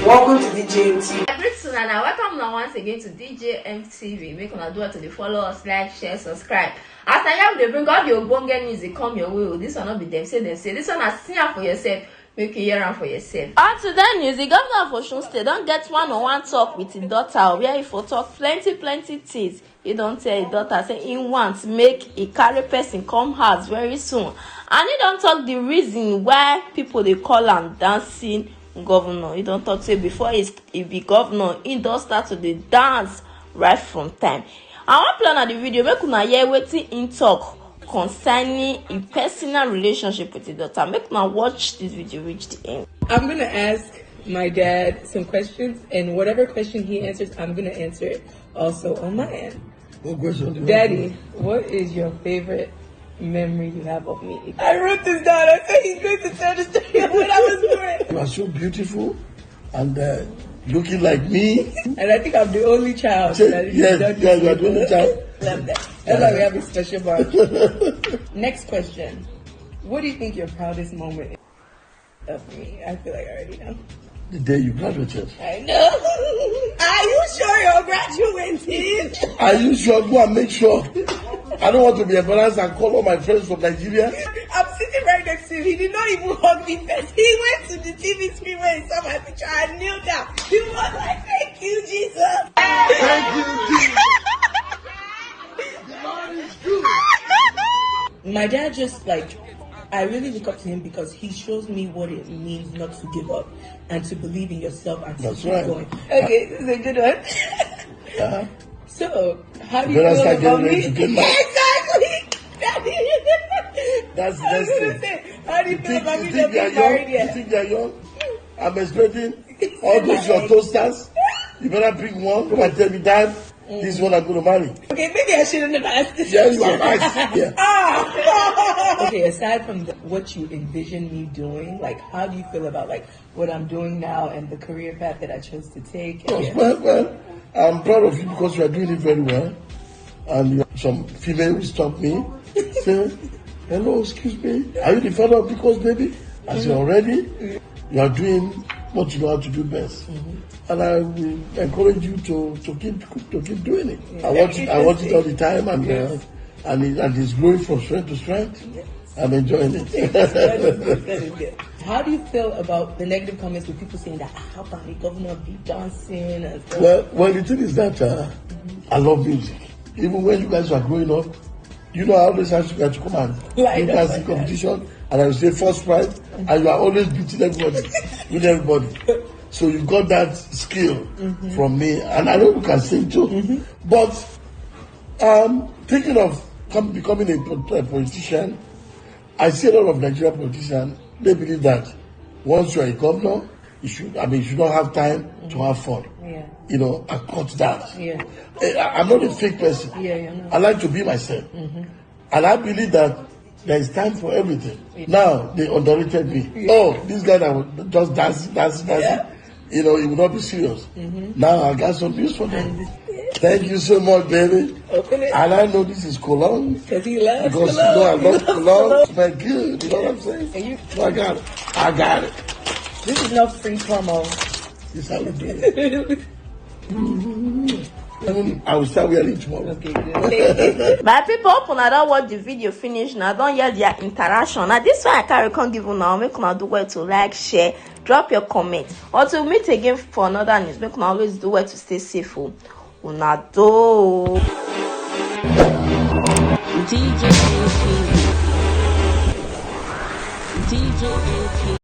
Welcome to DJMTV. Welcome now once again to DJMTV. Make una do it to the follow us, like, share, subscribe. As I have they bring all the Obonge music come your way. This one not be them say this one are sing for yourself. Make you hear am for yourself. On to that news, the governor of Osun State don't get one-on-one talk with his daughter where he for talk plenty things. He don't tell his daughter say he wants make a carry person come house very soon, and he don't talk the reason why people they call him dancing governor. He don't talk say before he be governor he does start to the dance right from time. I want plan at the video make una hear wetin in talk concerning a personal relationship with the daughter. Make una watch this video reach the end. I'm gonna ask my dad some questions, and whatever question he answers, I'm gonna answer it also on my end. What question? Daddy, what is your favorite memory you have of me? I wrote this down. I said he's going to tell the story of when I was born. You are so beautiful and looking like me. And I think I'm the only child. Yes, you are the only child. Love that. That's why we have a special bond. Next question. What do you think your proudest moment is of me? I feel like I already know. The day you graduated. I know. Are you sure you're graduating? Are you sure? Go and make sure. I don't want to be embarrassed and call all my friends from Nigeria. I'm sitting right next to him. He did not even hug me first. He went to the TV screen where he saw my picture and kneeled down. He was like, thank you, Jesus. Thank you, Jesus. The Lord is good. My dad just I really look up to him because he shows me what it means not to give up and to believe in yourself and to keep going. Okay, this is a good one. So, how do you feel about me? Exactly! That's the next thing. How do you feel about me not being married yet? You think they're young? I'm expecting all those your toasters. You better bring one. Come and tell me, Dad, this is what I'm going to marry. Okay, maybe I shouldn't have asked this. Yes, you have asked. Yeah. Okay, aside from what you envision me doing, how do you feel about what I'm doing now and the career path that I chose to take? Well, I'm proud of you because you are doing it very well. And some female will stop me, say, hello, excuse me, are you the father of Because baby? I say, already? You are doing what you know how to do best. And I will encourage you to keep doing it. Yeah. I watch it all the time, and it's growing from strength to strength. I'm enjoying it. That is good. How do you feel about the negative comments with people saying that how about the governor be dancing and stuff? Well, the thing is that I love music. Even when you guys were growing up, you know, I always ask you guys to come and do dancing competition, and I will say first prize, and you are always beating everybody, with everybody. So you got that skill from me, and I know you can sing too. But thinking of becoming a politician, I see a lot of Nigerian politicians. They believe that once you are a governor, you should not have time to have fun. Yeah. You know, and cut that. Yeah. I'm not a fake person. Yeah. I like to be myself. And I believe that there is time for everything. Yeah. Now, they underrated me. Yeah. Oh, this guy that was just dancing. Yeah. You know, he would not be serious. Now, I got some news for them. Thank you so much, baby. Open it. And I know this is cologne. Because he loves Because cologne. you know I love cologne. It smells good. You know what I'm saying? So I got it. This is no free promo. This is how we do it. I will start wearing tomorrow. Okay, good. My people, open I don't watch the video finish now. Don't hear their interaction. Now this one I can't give you now. Make una do well to like, share, drop your comment. Or to meet again for another news. Make una always do well to stay safe. Una do. DJ